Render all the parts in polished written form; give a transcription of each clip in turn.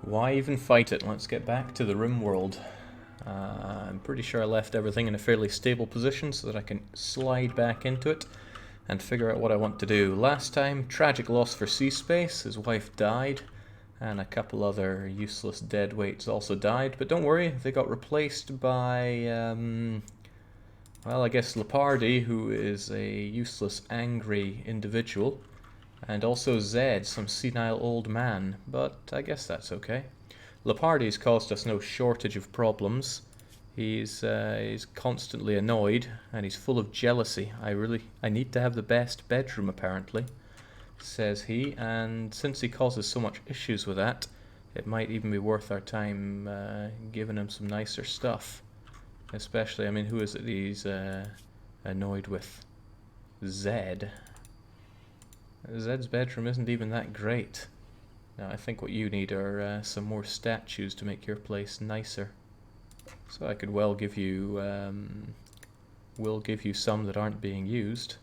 Why even fight it? Let's get back to the Rimworld. I'm pretty sure I left everything in a fairly stable position so that I can slide back into it and figure out what I want to do. Last time, tragic loss for C-Space. His wife died, and a couple other useless deadweights also died. But don't worry, they got replaced by, well, I guess Leopardi, who is a useless, angry individual. And also Zed, some senile old man, but I guess that's okay. Leopardi's caused us no shortage of problems. He's constantly annoyed, and he's full of jealousy. I need to have the best bedroom, apparently, says he, and since he causes so much issues with that, it might even be worth our time giving him some nicer stuff. Especially, I mean, who is it he's annoyed with? Zed. Zed's bedroom isn't even that great. Now, I think what you need are some more statues to make your place nicer. So I could well give you, some that aren't being used.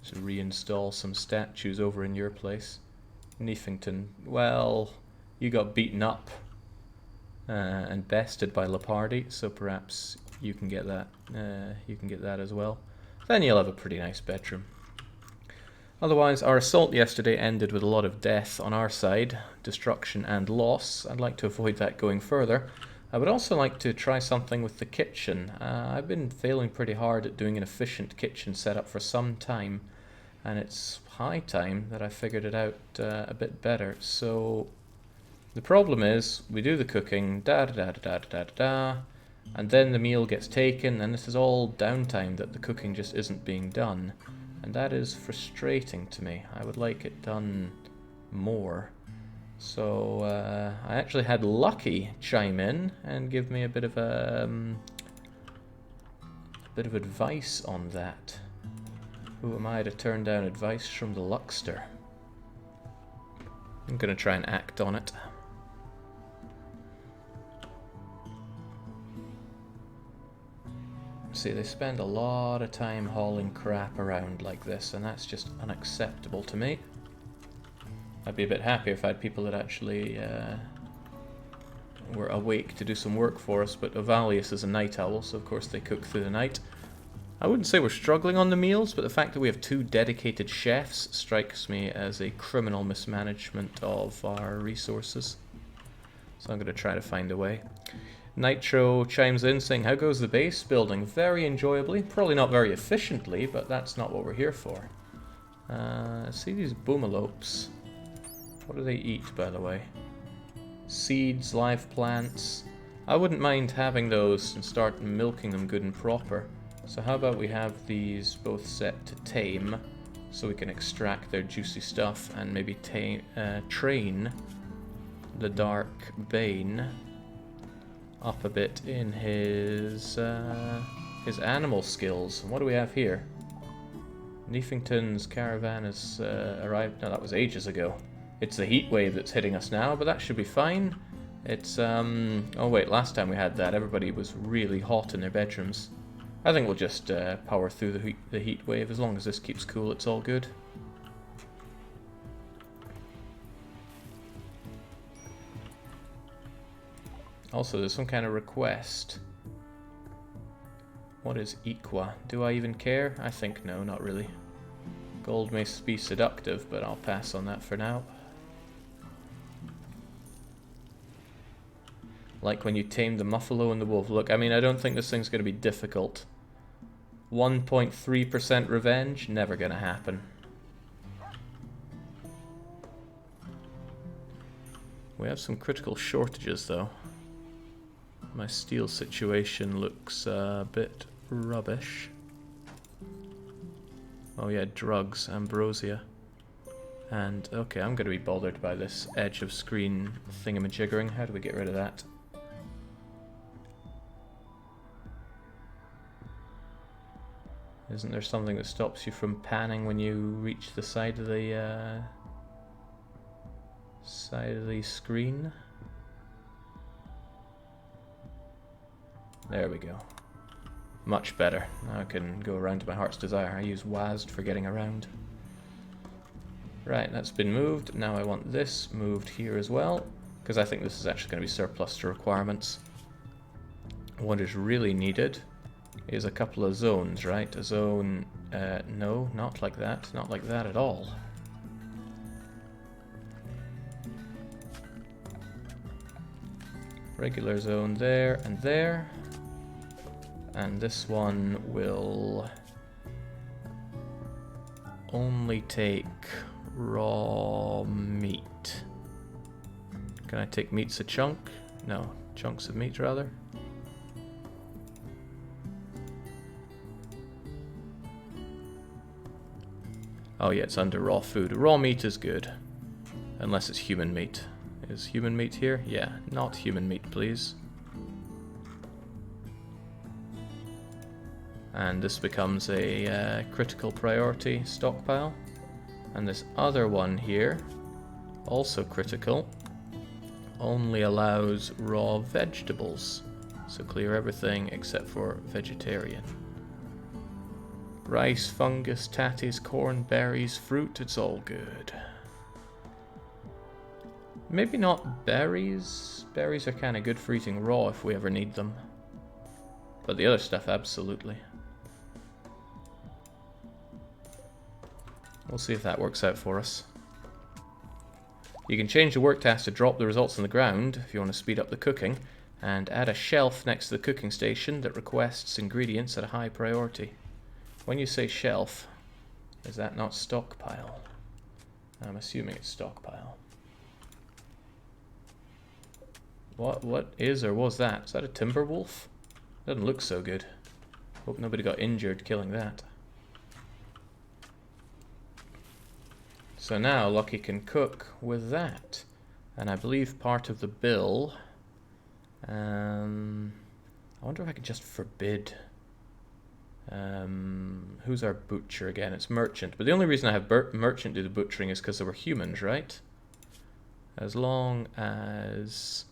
Just reinstall some statues over in your place. Neefington, well, you got beaten up and bested by Leopardi, so perhaps you can get that. You can get that as well. Then you'll have a pretty nice bedroom. Otherwise, our assault yesterday ended with a lot of death on our side, destruction and loss. I'd like to avoid that going further. I would also like to try something with the kitchen. I've been failing pretty hard at doing an efficient kitchen setup for some time, and it's high time that I figured it out a bit better. So the problem is, we do the cooking, and then the meal gets taken, and this is all downtime that the cooking just isn't being done. And that is frustrating to me. I would like it done more. So I actually had Lucky chime in and give me a bit of advice on that. Who am I to turn down advice from the Luckster? I'm gonna try and act on it. See, they spend a lot of time hauling crap around like this, and that's just unacceptable to me. I'd be a bit happier if I had people that actually were awake to do some work for us, but Ovalius is a night owl, so of course they cook through the night. I wouldn't say we're struggling on the meals, but the fact that we have 2 dedicated chefs strikes me as a criminal mismanagement of our resources. So I'm going to try to find a way. Nitro chimes in saying, how goes the base building? Very enjoyably, probably not very efficiently, but that's not what we're here for. See these boomalopes. What do they eat, by the way? Seeds, live plants. I wouldn't mind having those and start milking them good and proper. So how about we have these both set to tame, so we can extract their juicy stuff and maybe train the Dark Bane up a bit in his animal skills. What do we have here? Neefington's caravan has arrived. No, that was ages ago. It's the heat wave that's hitting us now, but that should be fine. It's oh wait, last time we had that, everybody was really hot in their bedrooms. I think we'll just power through the heat wave. As long as this keeps cool, it's all good. Also, there's some kind of request. What is Equa? Do I even care? I think no, not really. Gold may be seductive, but I'll pass on that for now. Like when you tame the Muffalo and the Wolf. Look, I mean, I don't think this thing's going to be difficult. 1.3% revenge? Never going to happen. We have some critical shortages, though. My steel situation looks a bit rubbish. Oh yeah, drugs, ambrosia. And, okay, I'm going to be bothered by this edge of screen thingamajiggering. How do we get rid of that? Isn't there something that stops you from panning when you reach the side of the screen? There we go. Much better. Now I can go around to my heart's desire. I use WASD for getting around. Right, that's been moved. Now I want this moved here as well. because I think this is actually going to be surplus to requirements. What is really needed is a couple of zones, right? A zone... no, not like that. Not like that at all. Regular zone there and there. And this one will only take raw meat. Can I take meats a chunk? No, chunks of meat rather. Oh yeah, it's under raw food. Raw meat is good. Unless it's human meat. Is human meat here? Yeah, not human meat, please. And this becomes a critical priority stockpile. And this other one here, also critical, only allows raw vegetables. So clear everything except for vegetarian. Rice, fungus, tatties, corn, berries, fruit, it's all good. Maybe not berries. Berries are kind of good for eating raw if we ever need them. But the other stuff, absolutely. We'll see if that works out for us. You can change the work task to drop the results on the ground if you want to speed up the cooking, and add a shelf next to the cooking station that requests ingredients at a high priority. When you say shelf, is that not stockpile? I'm assuming it's stockpile. What is or was that? Is that a timber wolf? Doesn't look so good. Hope nobody got injured killing that. So now Lucky can cook with that. And I believe part of the bill... I wonder if I could just forbid... who's our butcher again? It's merchant. But the only reason I have merchant do the butchering is because they were humans, right? As long as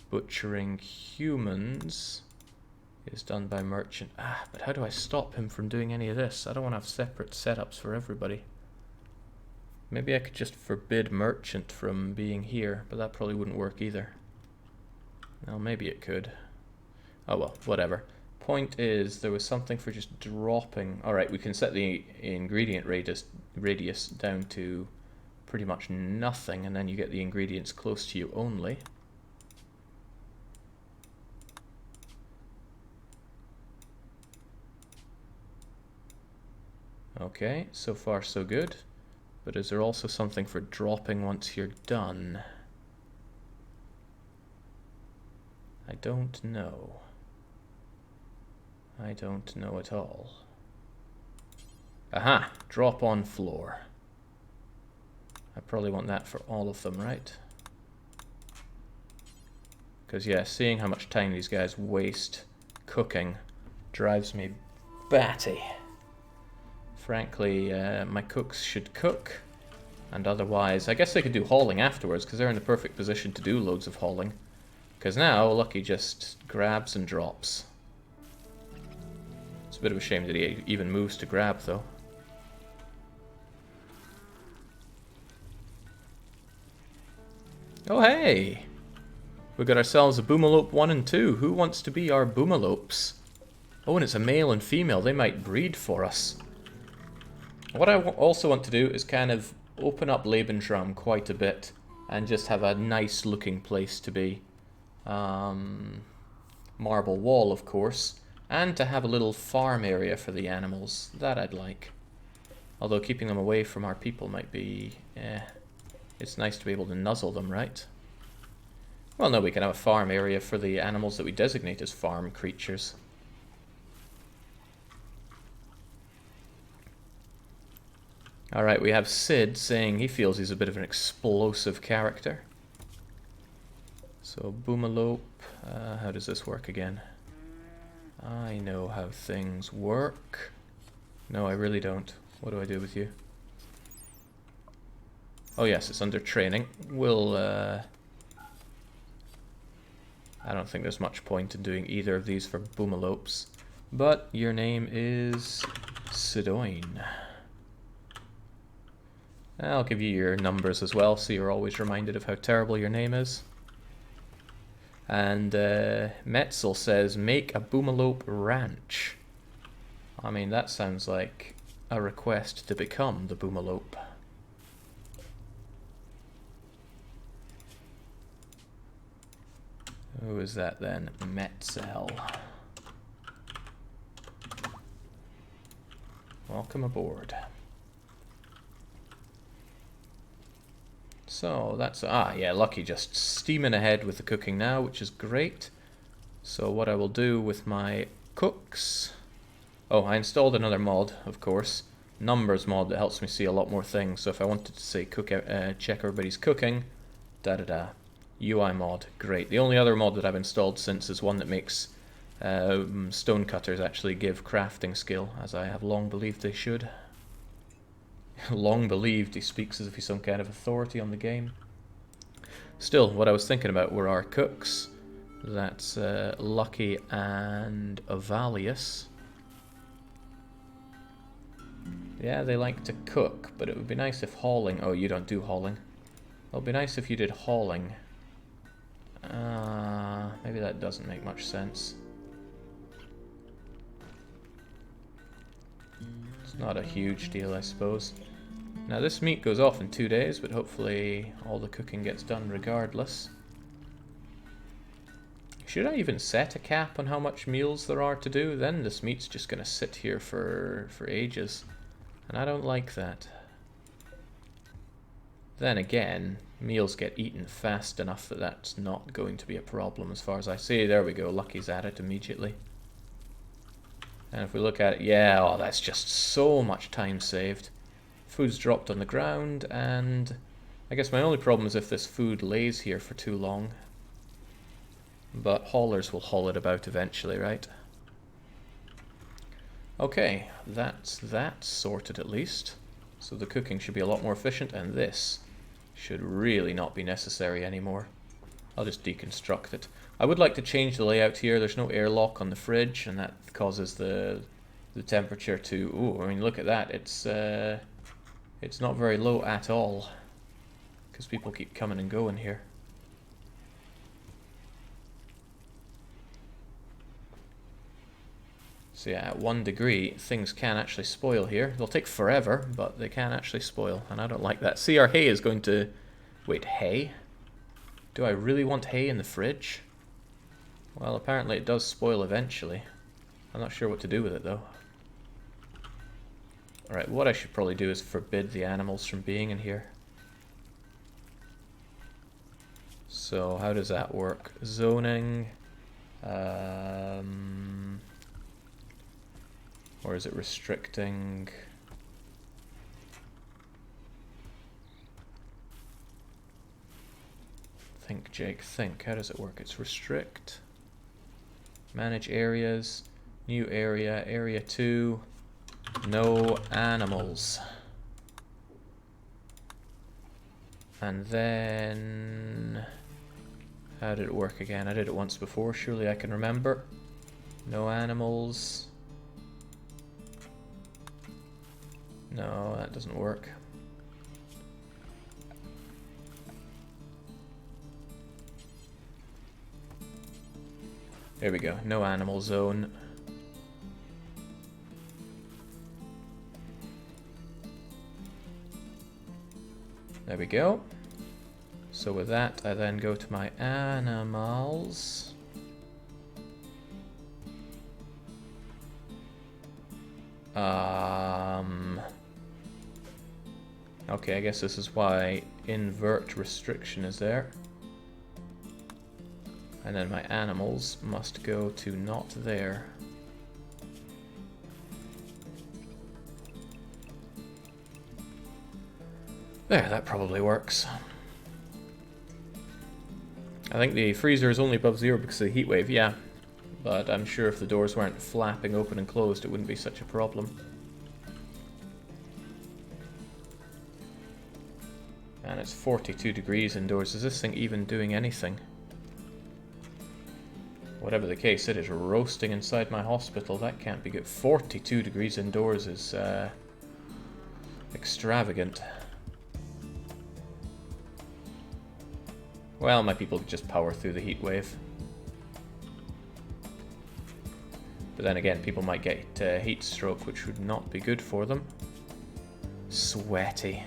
butchering humans is done by merchant. Ah, but how do I stop him from doing any of this? I don't want to have separate setups for everybody. Maybe I could just forbid merchant from being here, but that probably wouldn't work either. Well, maybe it could. Oh well, whatever. Point is, there was something for just dropping... Alright, we can set the ingredient radius down to pretty much nothing, and then you get the ingredients close to you only. Okay, so far so good. But is there also something for dropping once you're done? I don't know. I don't know at all. Aha! Drop on floor. I probably want that for all of them, right? Because yeah, seeing how much time these guys waste cooking drives me batty. Frankly, my cooks should cook, and otherwise, I guess they could do hauling afterwards, because they're in the perfect position to do loads of hauling. Because now, Lucky just grabs and drops. It's a bit of a shame that he even moves to grab, though. Oh hey! We got ourselves a Boomalope 1 and 2. Who wants to be our Boomalopes? Oh, and it's a male and female. They might breed for us. What I also want to do is kind of open up Lebensraum quite a bit and just have a nice looking place to be. Marble wall, of course, and to have a little farm area for the animals. That I'd like. Although keeping them away from our people might be... it's nice to be able to nuzzle them, right? Well, no, we can have a farm area for the animals that we designate as farm creatures. Alright, we have Sid saying he feels he's a bit of an explosive character. So, Boomalope, how does this work again? I know how things work. No, I really don't. What do I do with you? Oh yes, it's under training. We'll, I don't think there's much point in doing either of these for Boomalopes. But your name is Sidoine. I'll give you your numbers as well, so you're always reminded of how terrible your name is. And Metzel says, make a Boomalope Ranch. I mean, that sounds like a request to become the Boomalope. Who is that then? Metzel. Welcome aboard. So that's, yeah, Lucky just steaming ahead with the cooking now, which is great. So what I will do with my cooks... Oh, I installed another mod, of course. Numbers mod that helps me see a lot more things. So if I wanted to say check everybody's cooking, da-da-da. UI mod, great. The only other mod that I've installed since is one that makes stonecutters actually give crafting skill, as I have long believed they should. Long believed, he speaks as if he's some kind of authority on the game. Still, what I was thinking about were our cooks. That's Lucky and Avalius. Yeah, they like to cook, but it would be nice if hauling... Oh, you don't do hauling. It would be nice if you did hauling. Maybe that doesn't make much sense. It's not a huge deal, I suppose. Now this meat goes off in 2 days, but hopefully all the cooking gets done regardless. Should I even set a cap on how much meals there are to do? Then this meat's just going to sit here for ages. And I don't like that. Then again, meals get eaten fast enough that that's not going to be a problem as far as I see. There we go, Lucky's at it immediately. And if we look at it, yeah, oh, that's just so much time saved. Food's dropped on the ground, and I guess my only problem is if this food lays here for too long. But haulers will haul it about eventually, right? Okay, that's that sorted at least. So the cooking should be a lot more efficient, and this should really not be necessary anymore. I'll just deconstruct it. I would like to change the layout here. There's no airlock on the fridge, and that causes the temperature to... Ooh, I mean, look at that. It's not very low at all, because people keep coming and going here. So yeah, at 1 degree, things can actually spoil here. They'll take forever, but they can actually spoil, and I don't like that. See, our hay is going to... Wait, hay? Do I really want hay in the fridge? Well, apparently it does spoil eventually. I'm not sure what to do with it, though. Alright, what I should probably do is forbid the animals from being in here. So, how does that work? Zoning... Or is it restricting? Think, Jake, think. How does it work? It's restrict. Manage areas. New area. Area 2. No animals. And then... How did it work again? I did it once before. Surely I can remember. No animals. No, that doesn't work. There we go. No animal zone. There we go. So with that, I then go to my animals. Okay, I guess this is why invert restriction is there. And then my animals must go to not there. There, that probably works. I think the freezer is only above 0 because of the heat wave, yeah. But I'm sure if the doors weren't flapping open and closed, it wouldn't be such a problem. And it's 42 degrees indoors. Is this thing even doing anything? Whatever the case, it is roasting inside my hospital. That can't be good. 42 degrees indoors is extravagant. Well, my people just power through the heat wave. But then again, people might get heat stroke, which would not be good for them. Sweaty.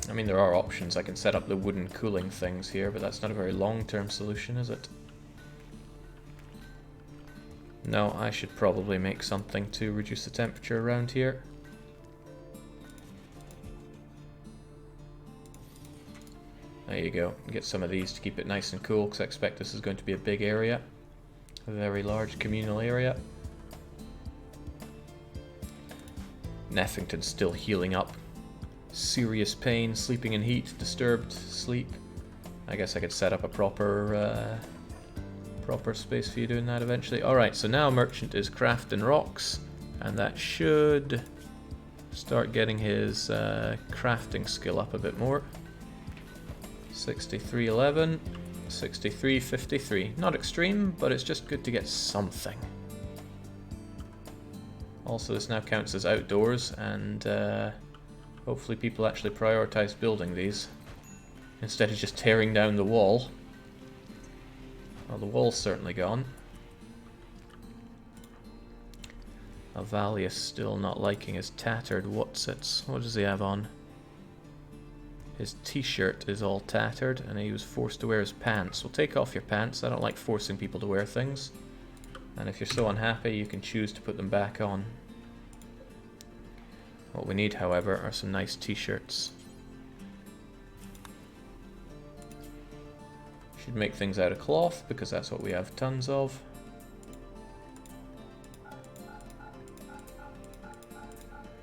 I mean, there are options. I can set up the wooden cooling things here, but that's not a very long-term solution, is it? No, I should probably make something to reduce the temperature around here. There you go. Get some of these to keep it nice and cool, because I expect this is going to be a big area. A very large communal area. Neffington's still healing up. Serious pain, sleeping in heat, disturbed sleep. I guess I could set up a proper space for you doing that eventually. Alright, so now Merchant is crafting rocks, and that should start getting his crafting skill up a bit more. 6311, 6353. Not extreme, but it's just good to get something. Also, this now counts as outdoors, and hopefully people actually prioritize building these instead of just tearing down the wall. Well, the wall's certainly gone. Avalius still not liking his tattered whatsits. What does he have on? His t-shirt is all tattered, and he was forced to wear his pants. Well, take off your pants. I don't like forcing people to wear things. And if you're so unhappy, you can choose to put them back on. What we need, however, are some nice t-shirts. Should make things out of cloth, because that's what we have tons of.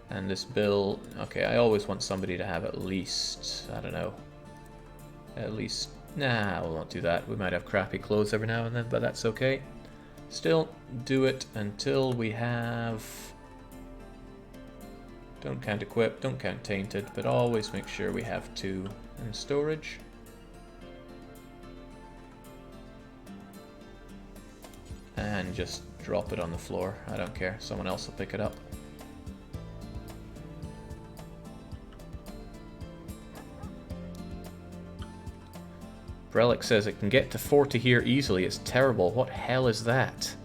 And this bill, okay, I always want somebody to have at least, I don't know, at least, nah, we'll not do that. We might have crappy clothes every now and then, but that's okay. Still, do it until we have, don't count equip, don't count tainted, but always make sure we have 2 in storage. And just drop it on the floor, I don't care, someone else will pick it up. Relic says it can get to 40 here easily. It's terrible. What hell is that?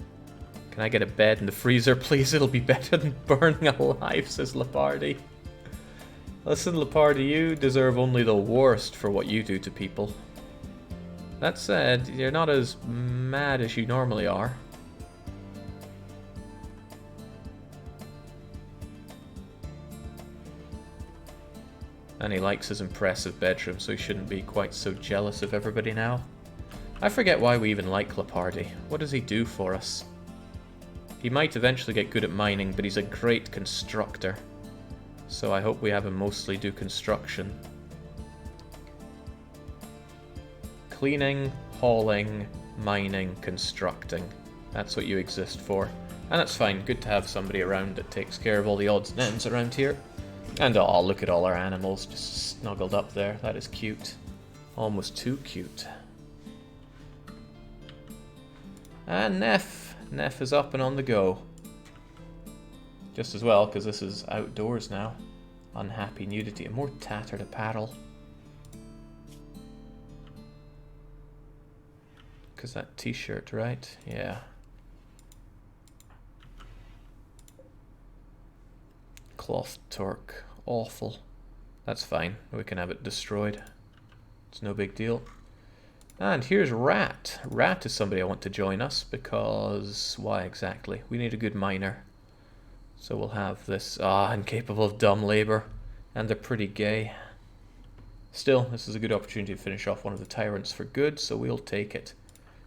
Can I get a bed in the freezer, please? It'll be better than burning alive, says Lepardi. Listen, Lepardi, you deserve only the worst for what you do to people. That said, you're not as mad as you normally are. And he likes his impressive bedroom, so he shouldn't be quite so jealous of everybody now. I forget why we even like Lepardi. What does he do for us? He might eventually get good at mining, but he's a great constructor. So I hope we have him mostly do construction. Cleaning, hauling, mining, constructing. That's what you exist for. And that's fine, good to have somebody around that takes care of all the odds and ends around here. And oh, look at all our animals just snuggled up there. That is cute. Almost too cute. And Neff. Neff is up and on the go. Just as well, because this is outdoors now. Unhappy nudity and more tattered apparel. Because that t-shirt, right? Yeah. Cloth torque. Awful. That's fine. We can have it destroyed. It's no big deal. And here's Rat. Rat is somebody I want to join us because... why exactly? We need a good miner. So we'll have this... incapable of dumb labor. And they're pretty gay. Still, this is a good opportunity to finish off one of the tyrants for good, so we'll take it.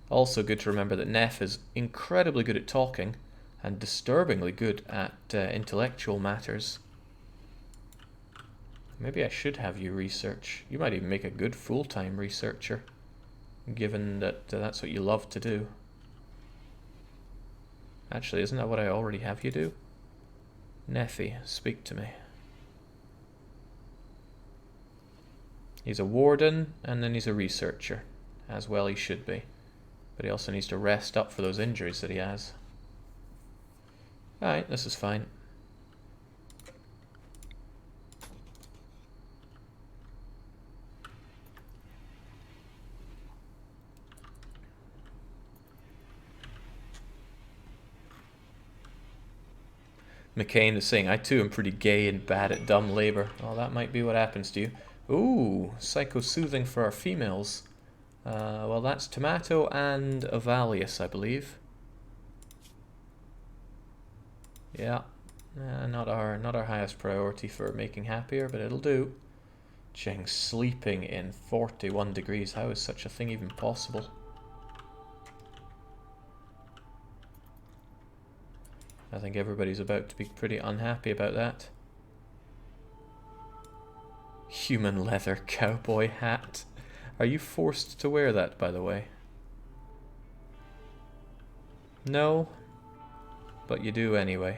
Also good to remember that Neff is incredibly good at talking and disturbingly good at intellectual matters. Maybe I should have you research. You might even make a good full-time researcher, given that that's what you love to do. Actually, isn't that what I already have you do? Neffy, speak to me. He's a warden, and then he's a researcher. As well he should be. But he also needs to rest up for those injuries that he has. Alright, this is fine. McCain is saying, I too am pretty gay and bad at dumb labor. Well, that might be what happens to you. Ooh, psycho-soothing for our females. Well, that's Tomato and Avalius, I believe. Yeah, not our highest priority for making happier, but it'll do. Jing, sleeping in 41 degrees. How is such a thing even possible? I think everybody's about to be pretty unhappy about that. Human leather cowboy hat. Are you forced to wear that, by the way? No, but you do anyway.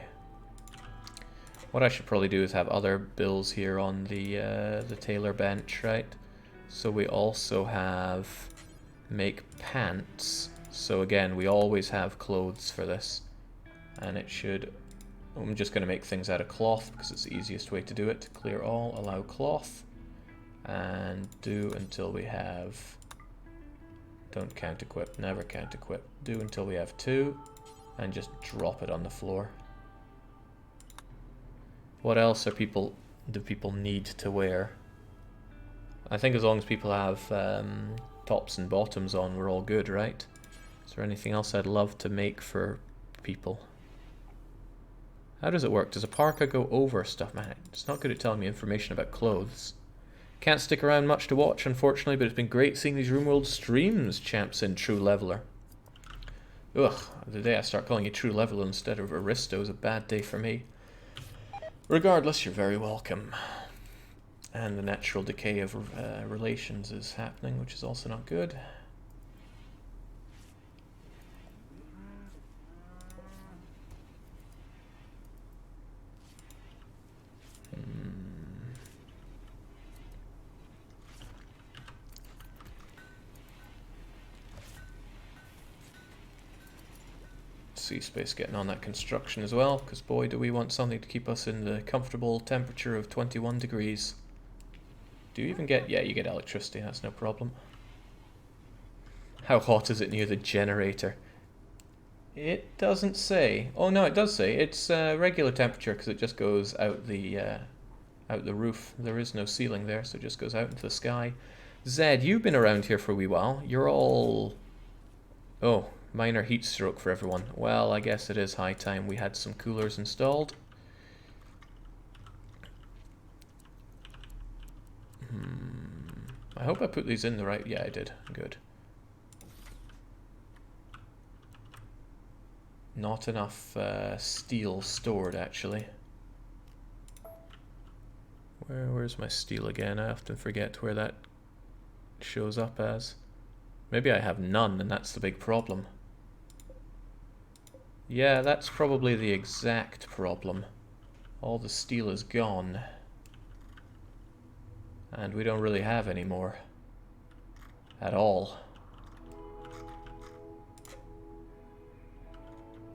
What I should probably do is have other bills here on the tailor bench, right? So we also have make pants. So again, we always have clothes for this. And it should... I'm just going to make things out of cloth because it's the easiest way to do it. Clear all, allow cloth. And do until we have... Don't count equip, never count equip. Do until we have 2. And just drop it on the floor. What else do people need to wear? I think as long as people have tops and bottoms on, we're all good, right? Is there anything else I'd love to make for people? How does it work? Does a parka go over stuff? Man, it's not good at telling me information about clothes. Can't stick around much to watch, unfortunately, but it's been great seeing these Rimworld streams, champs in True Leveler. Ugh, the day I start calling you True Leveler instead of Aristo is a bad day for me. Regardless, you're very welcome. And the natural decay of relations is happening, which is also not good. Sea space getting on that construction as well, because boy do we want something to keep us in the comfortable temperature of 21 degrees. Do you even get... yeah, you get electricity, that's no problem. How hot is it near the generator? It doesn't say. Oh no, it does say. It's regular temperature because it just goes out the roof. There is no ceiling there, so it just goes out into the sky. Zed, you've been around here for a wee while. You're all... oh. Minor heat stroke for everyone. Well, I guess it is high time we had some coolers installed. I hope I put these in the right... yeah, I did. Good. Not enough steel stored, actually. Where's my steel again? I often forget where that shows up as. Maybe I have none, and that's the big problem. Yeah, that's probably the exact problem. All the steel is gone. And we don't really have any more. At all.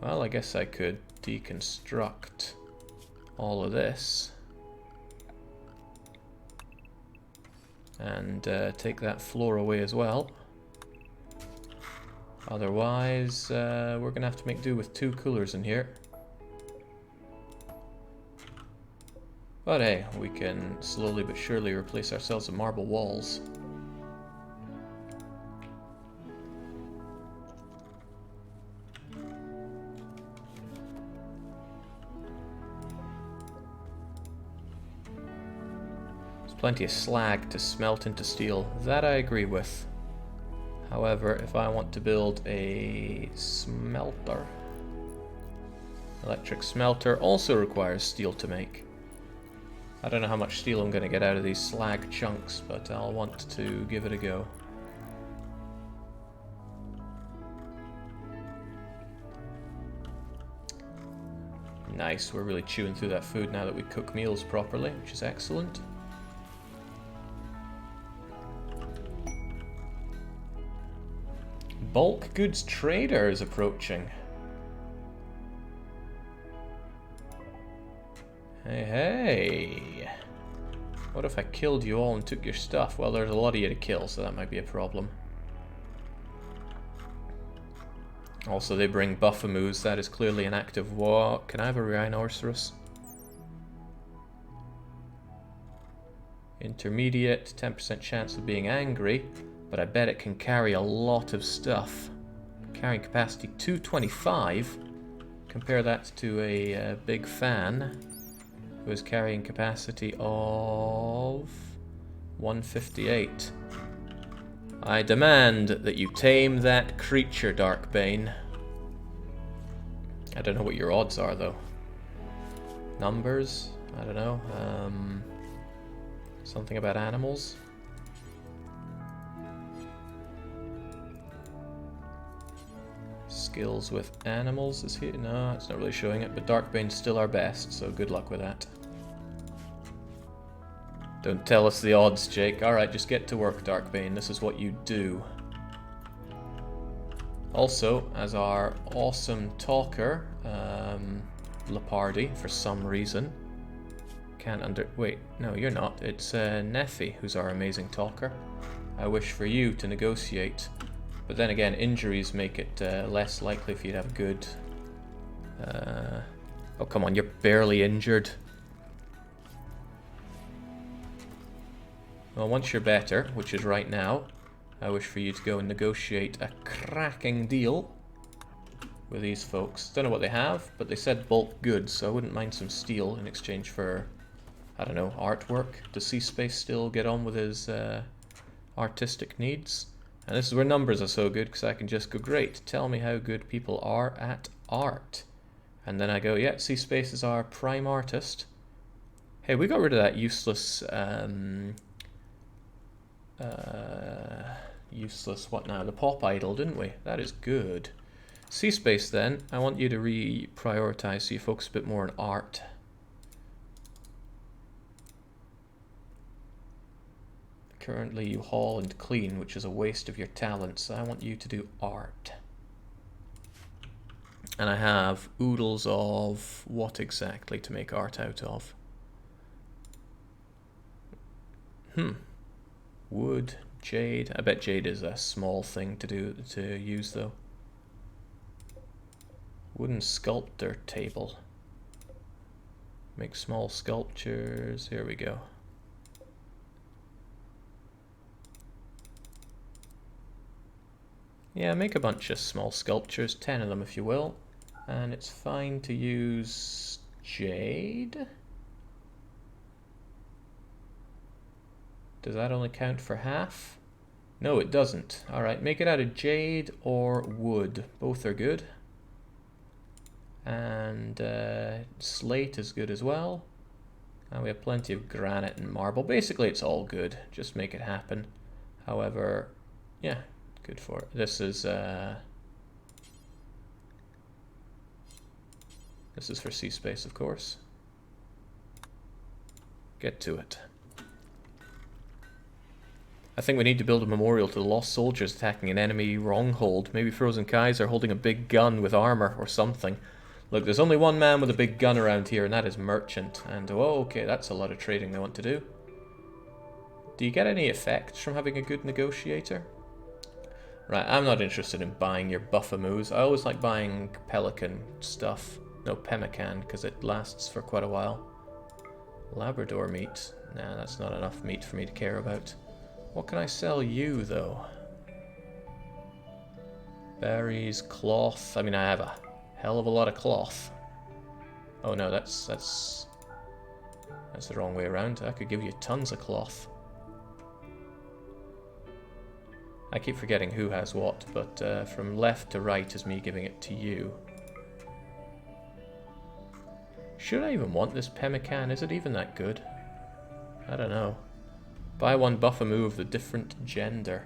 Well, I guess I could deconstruct all of this. And take that floor away as well. Otherwise, we're going to have to make do with 2 coolers in here. But hey, we can slowly but surely replace ourselves with marble walls. There's plenty of slag to smelt into steel. That I agree with. However, if I want to build a smelter, electric smelter also requires steel to make. I don't know how much steel I'm going to get out of these slag chunks, but I'll want to give it a go. Nice, we're really chewing through that food now that we cook meals properly, which is excellent. Bulk goods trader is approaching. Hey, hey! What if I killed you all and took your stuff? Well, there's a lot of you to kill, so that might be a problem. Also, they bring Buffamoos. That is clearly an active war. Can I have a rhinoceros? Intermediate, 10% chance of being angry, but I bet it can carry a lot of stuff. Carrying capacity 225. Compare that to a big fan, who is carrying capacity of 158. I demand that you tame that creature, Darkbane. I don't know what your odds are, though. Numbers? I don't know. Something about animals? Skills with animals is here? No, it's not really showing it, but Darkbane's still our best, so good luck with that. Don't tell us the odds, Jake. Alright, just get to work, Darkbane. This is what you do. Also, as our awesome talker, Leopardi, for some reason, wait, no, you're not. It's Neffy, who's our amazing talker. I wish for you to negotiate. But then again, injuries make it less likely if you'd have good... Oh, come on, you're barely injured. Well, once you're better, which is right now, I wish for you to go and negotiate a cracking deal with these folks. Don't know what they have, but they said bulk goods, so I wouldn't mind some steel in exchange for, I don't know, artwork. Does C-Space still get on with his artistic needs? And this is where numbers are so good, because I can just go, great, tell me how good people are at art. And then I go, yeah, C-Space is our prime artist. Hey, we got rid of that useless, what now? The pop idol, didn't we? That is good. C-Space then, I want you to reprioritize so you focus a bit more on art. Currently you haul and clean, which is a waste of your talents, so I want you to do art. And I have oodles of what exactly to make art out of? Wood, jade. I bet jade is a small thing to use though. Wooden sculptor table. Make small sculptures. Here we go. Yeah, make a bunch of small sculptures, 10 of them if you will. And it's fine to use jade. Does that only count for half? No, it doesn't. Alright, make it out of jade or wood. Both are good. And slate is good as well. And we have plenty of granite and marble. Basically, it's all good. Just make it happen. However, yeah, good for it. This is for C-Space, of course. Get to it. I think we need to build a memorial to the lost soldiers attacking an enemy wronghold. Maybe Frozen Kaiser holding a big gun with armor or something. Look, there's only one man with a big gun around here, and that is Merchant. And, oh, okay, that's a lot of trading they want to do. Do you get any effects from having a good negotiator? Right, I'm not interested in buying your Buffamoos. I always like buying Pelican stuff. No, Pemmican, because it lasts for quite a while. Labrador meat. Nah, that's not enough meat for me to care about. What can I sell you, though? Berries, cloth. I mean, I have a hell of a lot of cloth. Oh no, that's the wrong way around. I could give you tons of cloth. I keep forgetting who has what, but from left to right is me giving it to you. Should I even want this pemmican? Is it even that good? I don't know. Buy one Buffamoo of the different gender.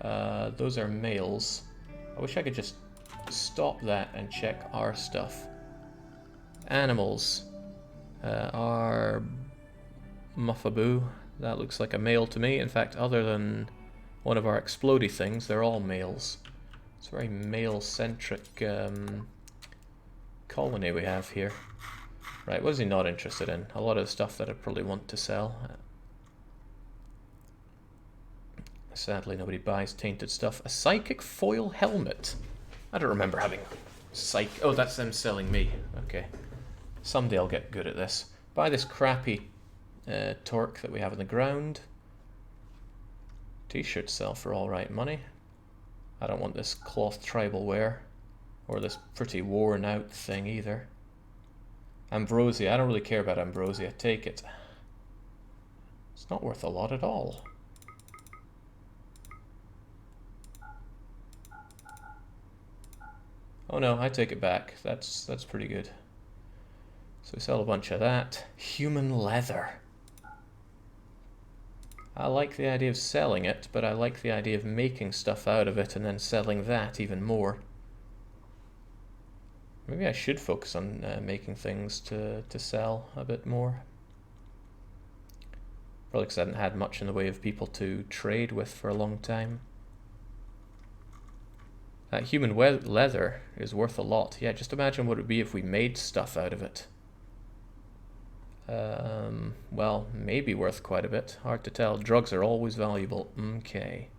Those are males. I wish I could just stop that and check our stuff. Animals. Our Muffaboo. That looks like a male to me. In fact, other than one of our explodey things, they're all males. It's a very male-centric colony we have here. Right, what is he not interested in? A lot of the stuff that I probably want to sell. Sadly, nobody buys tainted stuff. A psychic foil helmet. I don't remember having oh, that's them selling me. Okay. Someday I'll get good at this. Buy this crappy torque that we have on the ground. T-shirts sell for alright money. I don't want this cloth tribal wear. Or this pretty worn out thing either. Ambrosia. I don't really care about ambrosia. Take it. It's not worth a lot at all. Oh no, I take it back. That's pretty good. So we sell a bunch of that. Human leather. I like the idea of selling it, but I like the idea of making stuff out of it and then selling that even more. Maybe I should focus on making things to sell a bit more. Probably because I hadn't had much in the way of people to trade with for a long time. That human leather is worth a lot. Yeah, just imagine what it would be if we made stuff out of it. Well, maybe worth quite a bit. Hard to tell. Drugs are always valuable. Okay.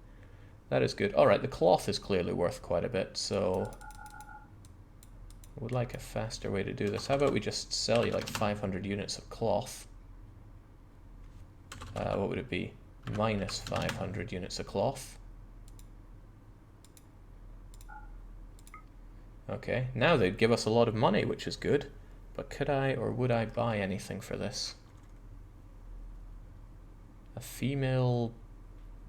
That is good. Alright, the cloth is clearly worth quite a bit, so I would like a faster way to do this. How about we just sell you like 500 units of cloth? What would it be? Minus 500 units of cloth. Okay, now they'd give us a lot of money, which is good. But could I or would I buy anything for this? A female...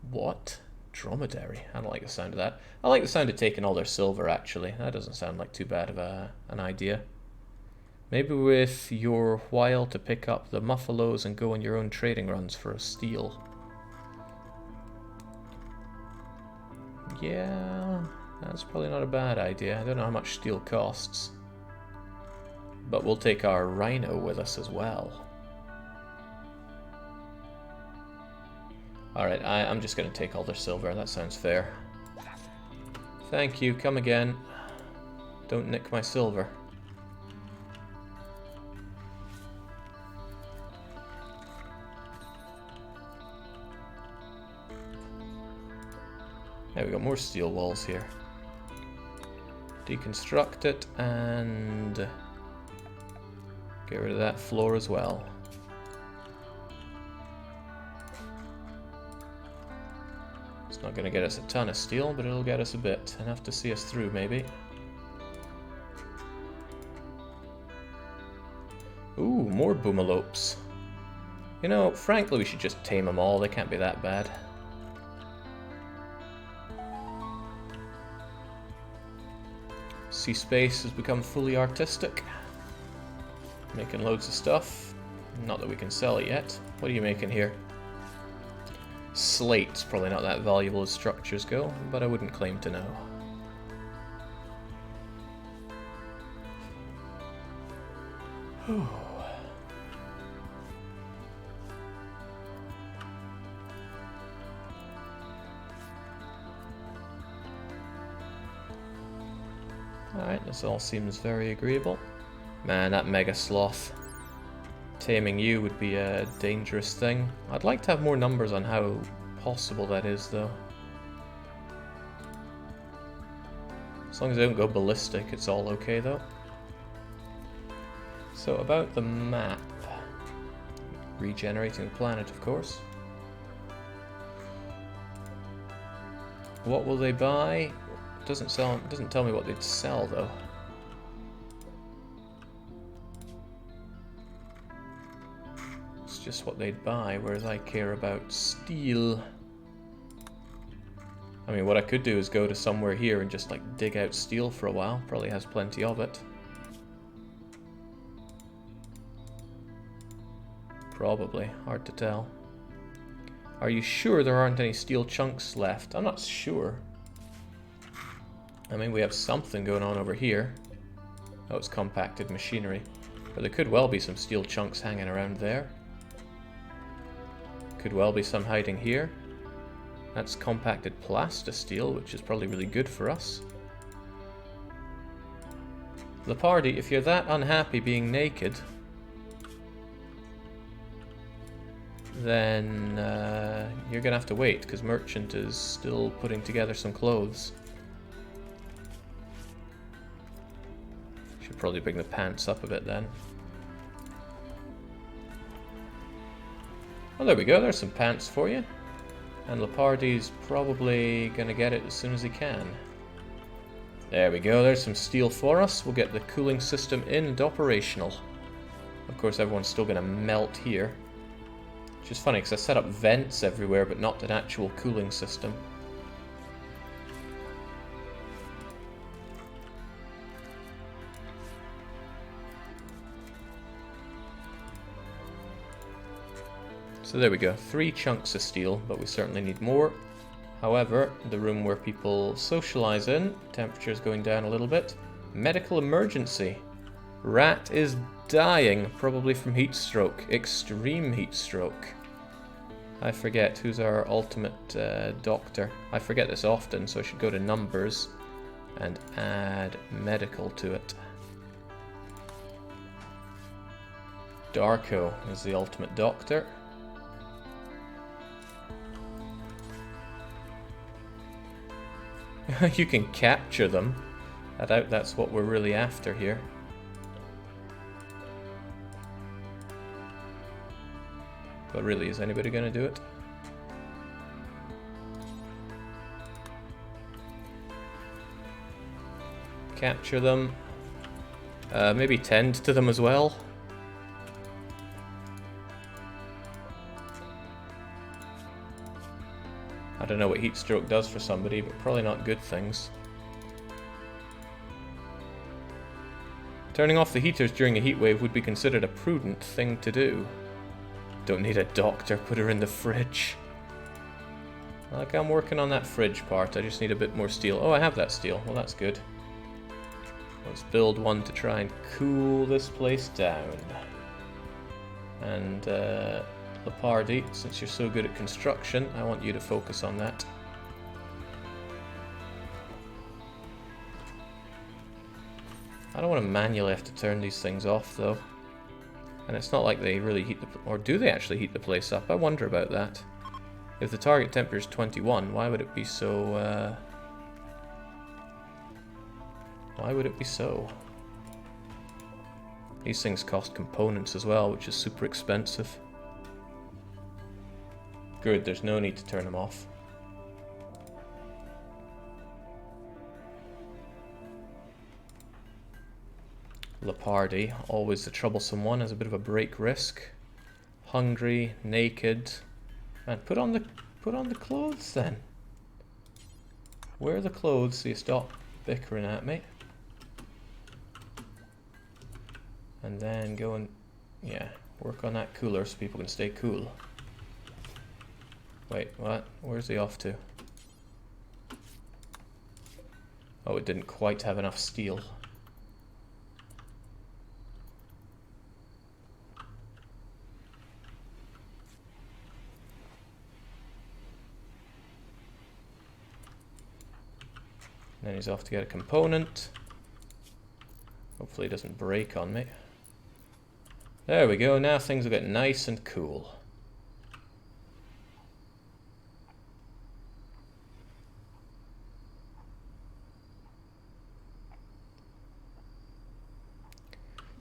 what? Dromedary. I don't like the sound of that. I like the sound of taking all their silver, actually. That doesn't sound like too bad of an idea. Maybe with your while to pick up the muffalos and go on your own trading runs for a steel. Yeah... that's probably not a bad idea. I don't know how much steel costs. But we'll take our rhino with us as well. Alright, I'm just going to take all their silver. That sounds fair. Thank you. Come again. Don't nick my silver. Yeah, we got more steel walls here. Deconstruct it and get rid of that floor as well. It's not going to get us a ton of steel, but it'll get us a bit. Enough to see us through, maybe. Ooh, more boomalopes. You know, frankly, we should just tame them all. They can't be that bad. Sea space has become fully artistic. Making loads of stuff. Not that we can sell it yet. What are you making here? Slate's probably not that valuable as structures go, but I wouldn't claim to know. Alright, this all seems very agreeable. Man, that mega sloth. Taming you would be a dangerous thing. I'd like to have more numbers on how possible that is, though. As long as they don't go ballistic, it's all okay, though. So, about the map. Regenerating the planet, of course. What will they buy? Doesn't tell me what they'd sell, though. It's just what they'd buy, whereas I care about steel. I mean, what I could do is go to somewhere here and just, like, dig out steel for a while. Probably has plenty of it. Probably. Hard to tell. Are you sure there aren't any steel chunks left? I'm not sure. I mean, we have something going on over here. Oh, it's compacted machinery. But there could well be some steel chunks hanging around there. Could well be some hiding here. That's compacted plastisteel, which is probably really good for us. The party, if you're that unhappy being naked, then you're gonna have to wait, because Merchant is still putting together some clothes. Should probably bring the pants up a bit then. Well, there we go, there's some pants for you. And Leopardi's probably gonna get it as soon as he can. There we go, there's some steel for us. We'll get the cooling system in and operational. Of course, everyone's still gonna melt here. Which is funny, because I set up vents everywhere, but not an actual cooling system. So there we go, 3 chunks of steel, but we certainly need more. However, the room where people socialize in, temperature is going down a little bit. Medical emergency. Rat is dying, probably from heat stroke. Extreme heat stroke. I forget who's our ultimate doctor. I forget this often, so I should go to numbers and add medical to it. Darko is the ultimate doctor. You can capture them. I doubt that's what we're really after here. But really, is anybody going to do it? Capture them. Maybe tend to them as well. I don't know what heat stroke does for somebody, but probably not good things. Turning off the heaters during a heat wave would be considered a prudent thing to do. Don't need a doctor, put her in the fridge. Like, I'm working on that fridge part, I just need a bit more steel. Oh, I have that steel, well that's good. Let's build one to try and cool this place down. And Leopardi, since you're so good at construction, I want you to focus on that. I don't want to manually have to turn these things off though. And it's not like they really heat the... or do they actually heat the place up? I wonder about that. If the target temperature is 21, why would it be so... why would it be so? These things cost components as well, which is super expensive. Good, there's no need to turn them off. Leopardi, always the troublesome one, has a bit of a break risk. Hungry, naked. Man, put on the clothes then. Wear the clothes so you stop bickering at me. And then go and, yeah, work on that cooler so people can stay cool. Wait, what? Where's he off to? Oh, it didn't quite have enough steel. Then he's off to get a component. Hopefully it doesn't break on me. There we go, now things will get nice and cool.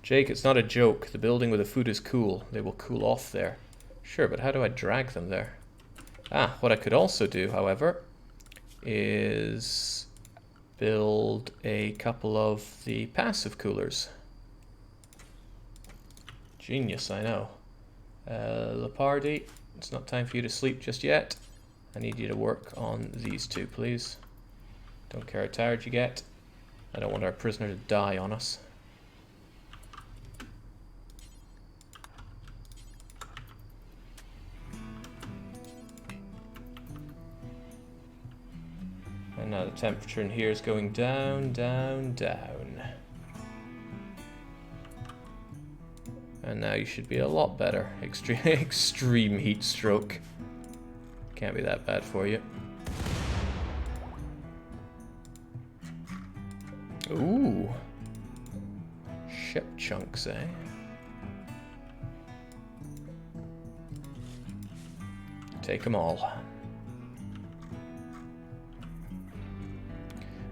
Jake, it's not a joke. The building where the food is cool. They will cool off there. Sure, but how do I drag them there? Ah, what I could also do, however, is build a couple of the passive coolers. Genius, I know. Leopardi, it's not time for you to sleep just yet. I need you to work on these two, please. Don't care how tired you get. I don't want our prisoner to die on us. And now the temperature in here is going down, down, down. And now you should be a lot better. Extreme heat stroke. Can't be that bad for you. Ooh. Ship chunks, eh? Take them all.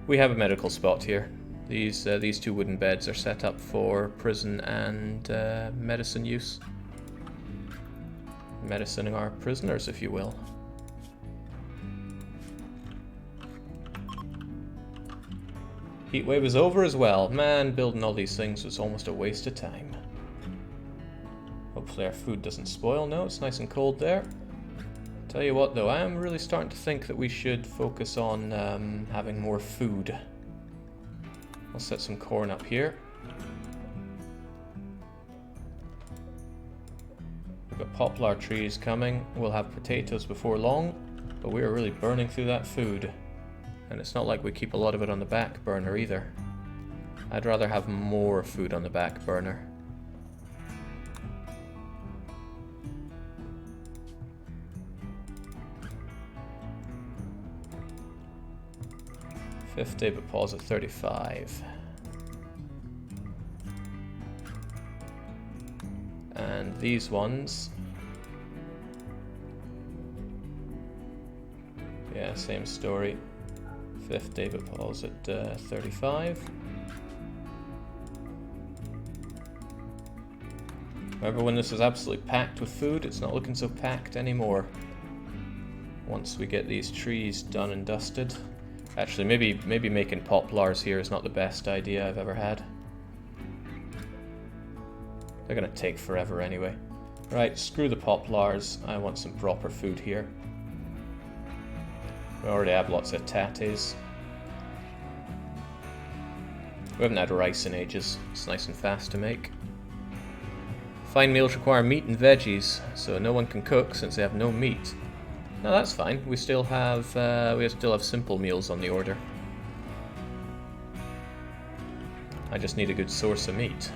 We have a medical spot here. These two wooden beds are set up for prison and medicine use. Medicining our prisoners, if you will. Heatwave is over as well. Man, building all these things was almost a waste of time. Hopefully our food doesn't spoil. No, it's nice and cold there. Tell you what though, I am really starting to think that we should focus on having more food. I'll set some corn up here. We've got poplar trees coming. We'll have potatoes before long, but we are really burning through that food. And it's not like we keep a lot of it on the back burner either. I'd rather have more food on the back burner. Fifth day, but pause at 35. And these ones, yeah, same story. Fifth day, but pause at 35. Remember when this was absolutely packed with food? It's not looking so packed anymore. Once we get these trees done and dusted. Actually, maybe making poplars here is not the best idea I've ever had. They're gonna take forever anyway. Right, screw the poplars. I want some proper food here. We already have lots of tates. We haven't had rice in ages. It's nice and fast to make. Fine meals require meat and veggies, so no one can cook since they have no meat. No, that's fine. We still have simple meals on the order. I just need a good source of meat.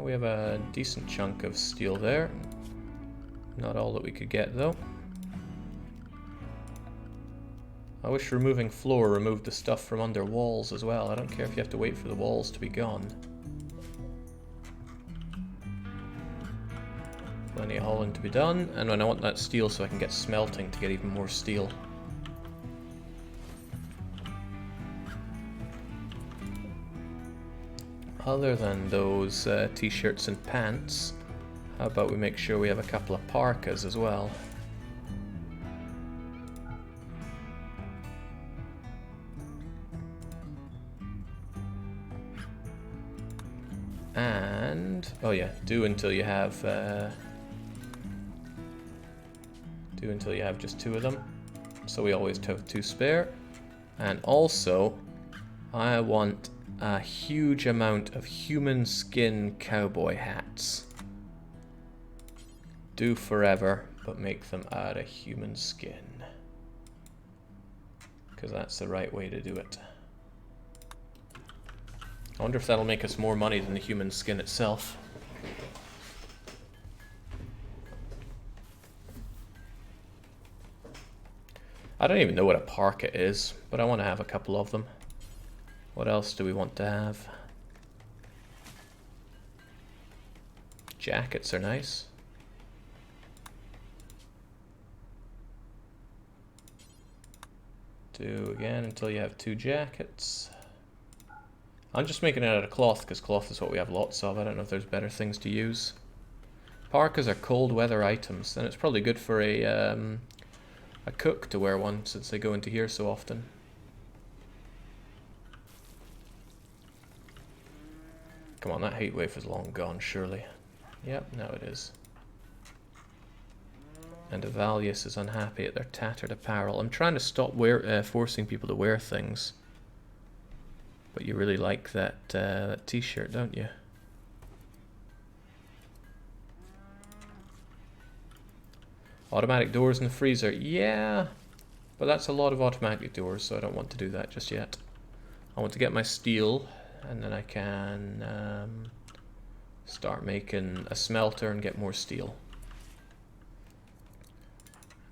We have a decent chunk of steel there. Not all that we could get though. I wish removing floor removed the stuff from under walls as well. I don't care if you have to wait for the walls to be gone. Plenty of hauling to be done, and when I want that steel so I can get smelting to get even more steel. Other than those t-shirts and pants, how about we make sure we have a couple of parkas as well? And oh yeah, do until you have just 2 of them. So we always have 2 spare. And also, I want a huge amount of human skin cowboy hats. Do forever, but make them out of human skin. Because that's the right way to do it. I wonder if that'll make us more money than the human skin itself. I don't even know what a parka is, but I want to have a couple of them. What else do we want to have? Jackets are nice. Do again until you have 2 jackets. I'm just making it out of cloth because cloth is what we have lots of. I don't know if there's better things to use. Parkas are cold weather items, and it's probably good for a cook to wear one since they go into here so often. Come on, that heat wave is long gone, surely. Yep, now it is. And Avalius is unhappy at their tattered apparel. I'm trying to stop forcing people to wear things. But you really like that t-shirt, don't you? Automatic doors in the freezer. Yeah, but that's a lot of automatic doors, so I don't want to do that just yet. I want to get my steel, and then I can start making a smelter and get more steel.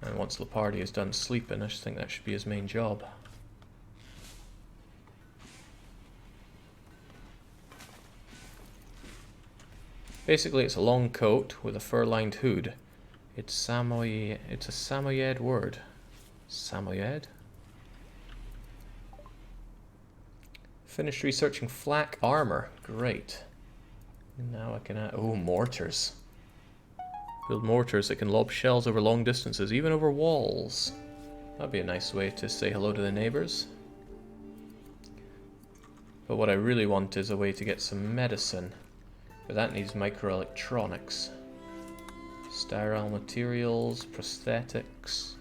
And once Lepardi is done sleeping, I just think that should be his main job. Basically, it's a long coat with a fur-lined hood. It's a Samoyed word. Samoyed? Finished researching flak armor. Great. Now I can add... Oh, mortars. Build mortars that can lob shells over long distances, even over walls. That'd be a nice way to say hello to the neighbors. But what I really want is a way to get some medicine. But that needs microelectronics. Sterile materials, prosthetics.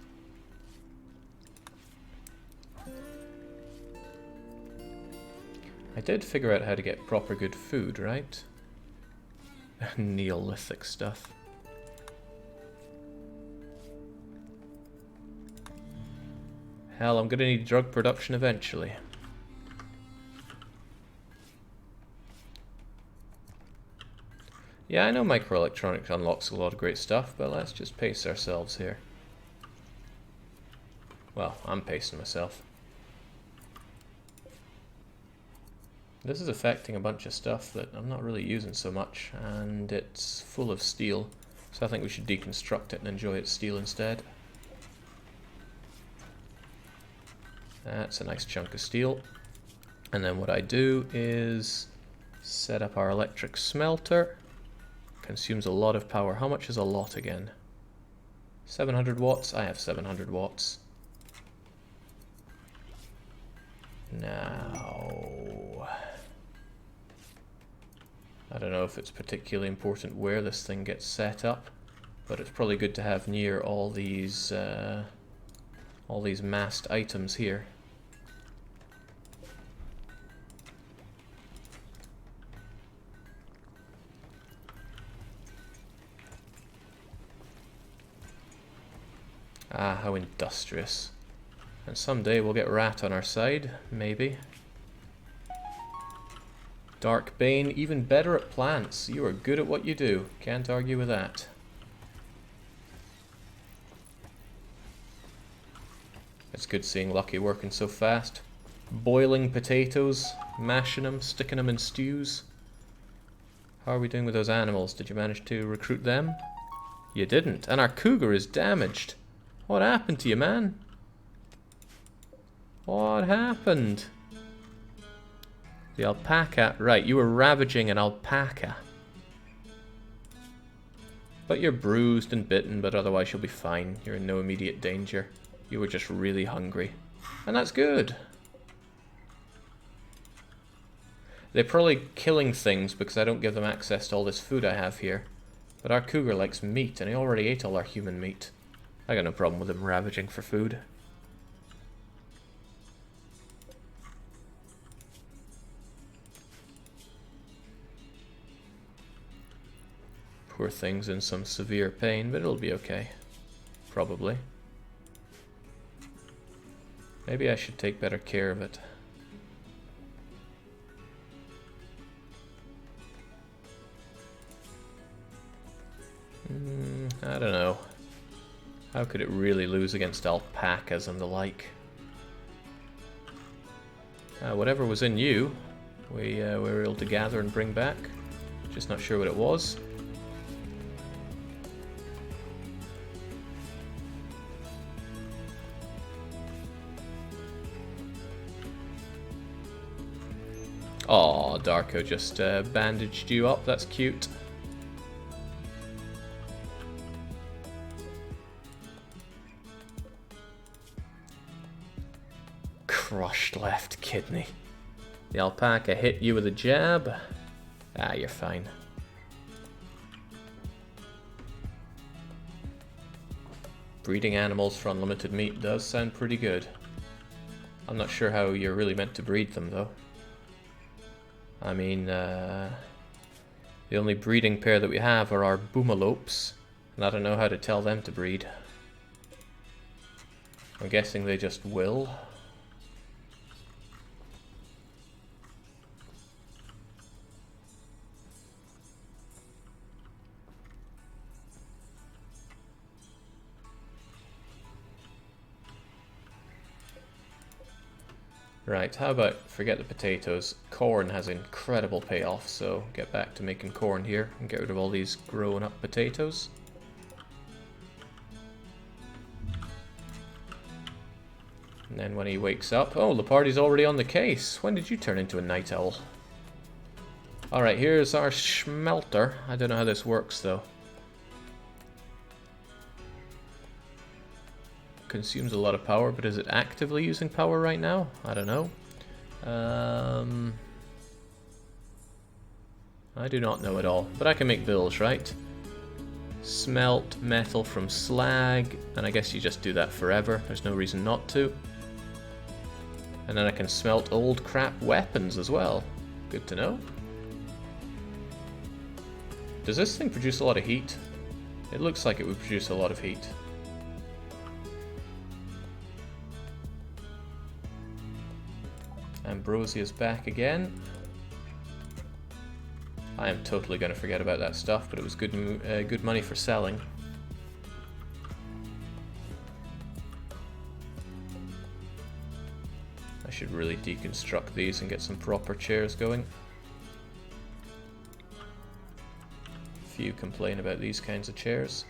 I did figure out how to get proper good food, right? Neolithic stuff. Hell, I'm gonna need drug production eventually. Yeah, I know microelectronics unlocks a lot of great stuff, but let's just pace ourselves here. Well, I'm pacing myself. This is affecting a bunch of stuff that I'm not really using so much, and it's full of steel, so I think we should deconstruct it and enjoy its steel instead. That's a nice chunk of steel. And then what I do is set up our electric smelter. Consumes a lot of power. How much is a lot again? 700 watts? I have 700 watts. Now... I don't know if it's particularly important where this thing gets set up, but it's probably good to have near all these massed items here. Ah, how industrious. And someday we'll get Rat on our side, maybe. Dark Bane, even better at plants. You are good at what you do. Can't argue with that. It's good seeing Lucky working so fast. Boiling potatoes, mashing them, sticking them in stews. How are we doing with those animals? Did you manage to recruit them? You didn't. And our cougar is damaged. What happened to you, man? What happened? The alpaca. Right, you were ravaging an alpaca. But you're bruised and bitten, but otherwise you'll be fine. You're in no immediate danger. You were just really hungry. And that's good. They're probably killing things because I don't give them access to all this food I have here. But our cougar likes meat, and he already ate all our human meat. I got no problem with him ravaging for food. Poor thing's in some severe pain, but it'll be okay. Probably. Maybe I should take better care of it. I don't know. How could it really lose against alpacas and the like? Whatever was in you, we were able to gather and bring back. Just not sure what it was. Aw, Darko just bandaged you up. That's cute. Crushed left kidney. The alpaca hit you with a jab. Ah, you're fine. Breeding animals for unlimited meat does sound pretty good. I'm not sure how you're really meant to breed them, though. I mean, the only breeding pair that we have are our boomalopes, and I don't know how to tell them to breed. I'm guessing they just will. Right, how about forget the potatoes. Corn has incredible payoff, so get back to making corn here and get rid of all these grown up potatoes. And then when he wakes up... Oh, Lepardi's already on the case. When did you turn into a night owl? Alright, here's our smelter. I don't know how this works, though. Consumes a lot of power, but is it actively using power right now? I don't know. I do not know at all. But I can make bills, right? Smelt metal from slag. And I guess you just do that forever. There's no reason not to. And then I can smelt old crap weapons as well. Good to know. Does this thing produce a lot of heat? It looks like it would produce a lot of heat. Ambrosia's back again. I am totally going to forget about that stuff, but it was good money for selling. I should really deconstruct these and get some proper chairs going. Few complain about these kinds of chairs.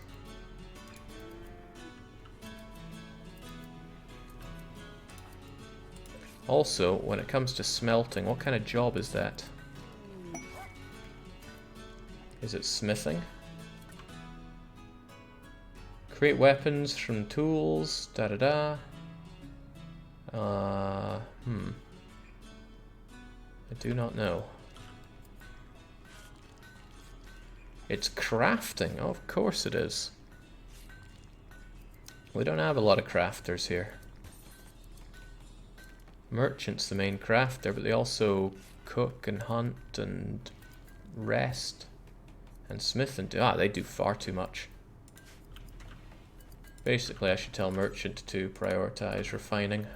Also, when it comes to smelting, what kind of job is that? Is it smithing? Create weapons from tools, da-da-da. I do not know. It's crafting, oh, of course it is. We don't have a lot of crafters here. Merchant's the main crafter, but they also cook and hunt and rest and smith and do. They do far too much. Basically, I should tell Merchant to prioritize refining,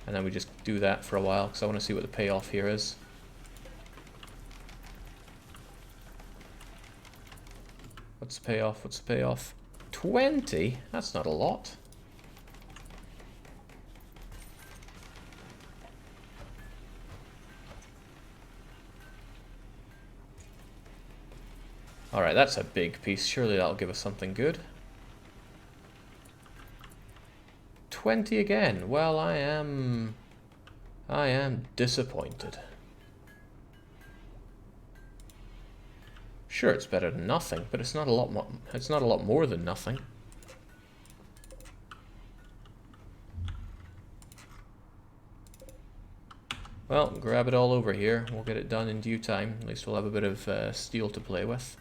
and then we just do that for a while because I want to see what the payoff here is. What's the payoff? What's the payoff? 20? That's not a lot. Alright, that's a big piece. Surely that'll give us something good. 20 again. Well, I am disappointed. Sure, it's better than nothing, but it's not a lot more. It's not a lot more than nothing. Well, grab it all over here. We'll get it done in due time. At least we'll have a bit of steel to play with.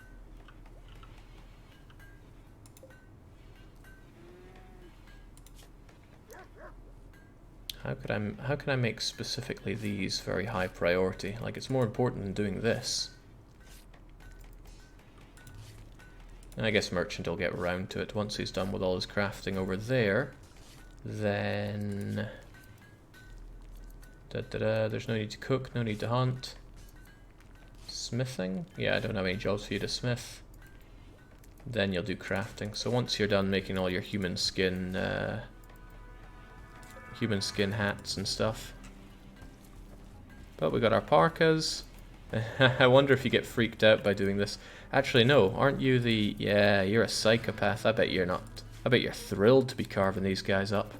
How can I make specifically these very high priority? Like, it's more important than doing this. And I guess Merchant will get around to it once he's done with all his crafting over there. Then... There's no need to cook, no need to hunt. Smithing? Yeah, I don't have any jobs for you to smith. Then you'll do crafting. So once you're done making all your human skin hats and stuff. But we got our parkas. I wonder if you get freaked out by doing this. Actually, no, aren't you the... Yeah, you're a psychopath. I bet you're not. I bet you're thrilled to be carving these guys up.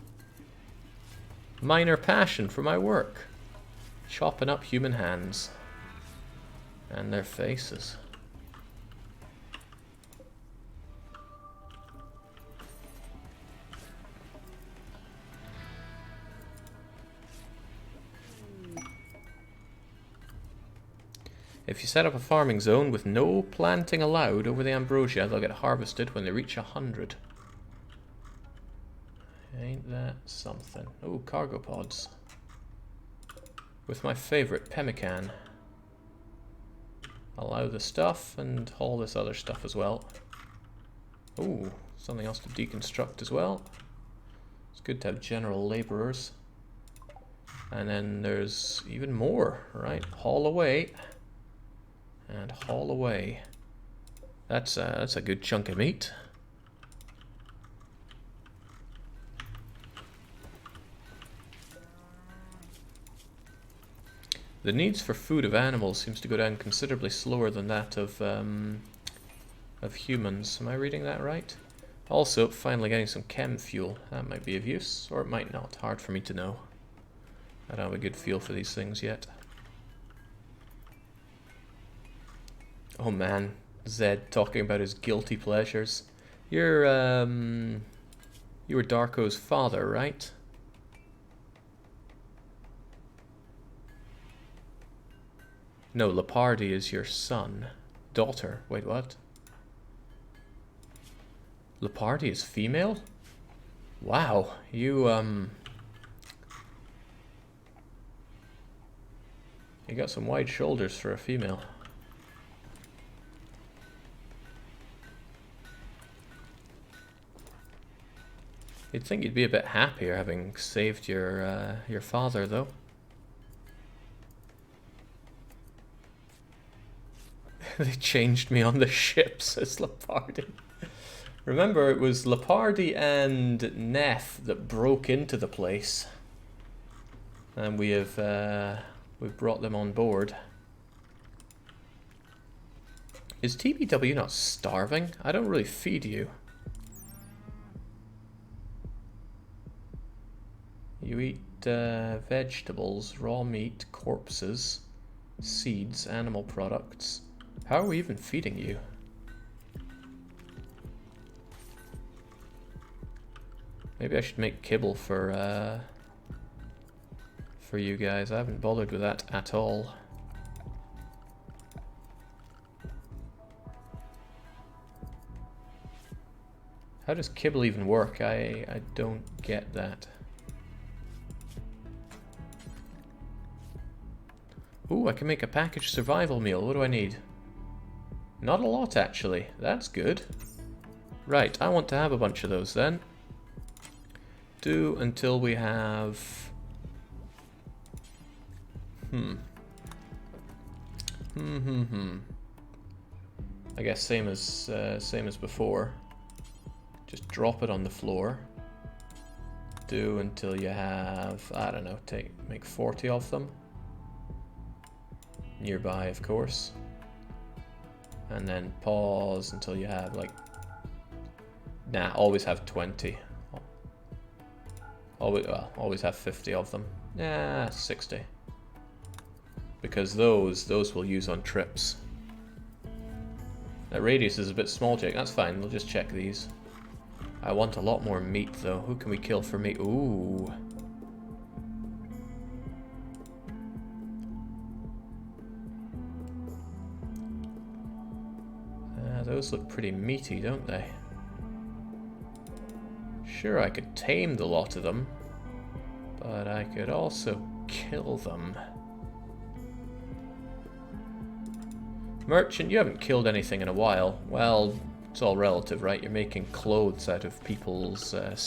Minor passion for my work. Chopping up human hands. And their faces. If you set up a farming zone with no planting allowed over the ambrosia, they'll get harvested when they reach 100. Ain't that something? Oh, cargo pods. With my favorite, pemmican. Allow the stuff and haul this other stuff as well. Oh, something else to deconstruct as well. It's good to have general laborers. And then there's even more, right? Haul away. And haul away. That's a good chunk of meat. The needs for food of animals seems to go down considerably slower than that of humans. Am I reading that right? Also, finally getting some chem fuel. That might be of use, or it might not. Hard for me to know. I don't have a good feel for these things yet. Oh man, Zed talking about his guilty pleasures. You were Darko's father, right? No, Lepardi is your son. Daughter. Wait, what? Lepardi is female? Wow, you got some wide shoulders for a female. You'd think you'd be a bit happier having saved your father, though. They changed me on the ship, says Lepardi. Remember, it was Lepardi and Neff that broke into the place, and we've brought them on board. Is TBW not starving? I don't really feed you. You eat vegetables, raw meat, corpses, seeds, animal products. How are we even feeding you? Maybe I should make kibble for you guys. I haven't bothered with that at all. How does kibble even work? I don't get that. Ooh, I can make a packaged survival meal. What do I need? Not a lot, actually. That's good. Right, I want to have a bunch of those then. Do until we have... I guess same as before. Just drop it on the floor. Do until you have, I don't know, make 40 of them. Nearby, of course. And then pause until you have like... Nah, always have 20. Always have 50 of them. Nah, 60. Because those we'll use on trips. That radius is a bit small, Jake. That's fine. We'll just check these. I want a lot more meat, though. Who can we kill for meat? Ooh. Those look pretty meaty, don't they? Sure, I could tame the lot of them, but I could also kill them. Merchant, you haven't killed anything in a while. Well, it's all relative, right? You're making clothes out of people's